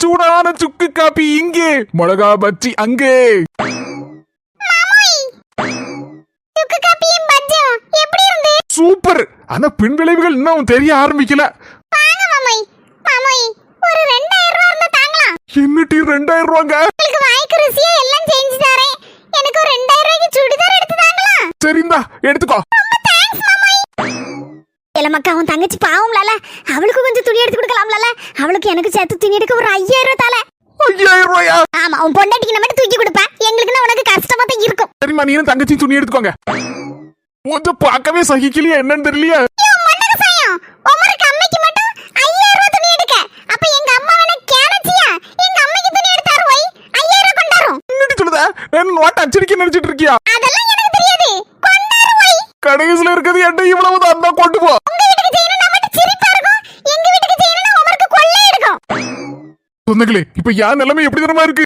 சூடான சுக்கு காப்பி இங்கே, மிளகா பச்சி அங்கே. சூப்பர். ஆனா பின் விளைவுகள் இன்னும் தெரிய ஆரம்பிக்கல. என்னட்டி 2000 ரூபாங்க? சரிந்தா எடுத்துக்கோ. மக்கா அவன் தங்கச்சி பாவம்ல, அவளுக்கு கொஞ்சம் துணி எடுத்து கொடுக்கலாம்ல. அவளுக்கு எனக்கு சேர்த்து துணி எடுக்க ஒரு 5000 ரூபாய் தால. 5000 ரூபாயா? ஆமா, உன் பொண்டாட்டிக்கு நம்ம தூக்கி கொடுப்பேன். எங்களுக்குன்னா உனக்கு கஷ்டமா தான் இருக்கும். சரிம்மா, நீனும் தங்கச்சி துணி எடுத்துக்கோங்க. கொஞ்சம் பார்க்கவே சகிக்கலையா என்னன்னு தெரியலையா? அச்சடிக்க நினைச்சிட்டு இருக்கியா? கடைசில இருக்கிறது என்ன இவ்வளவு தான் கொண்டு போ. சொந்தங்களே, இப்ப யார் நிலைமை எப்படி தரமா இருக்கு?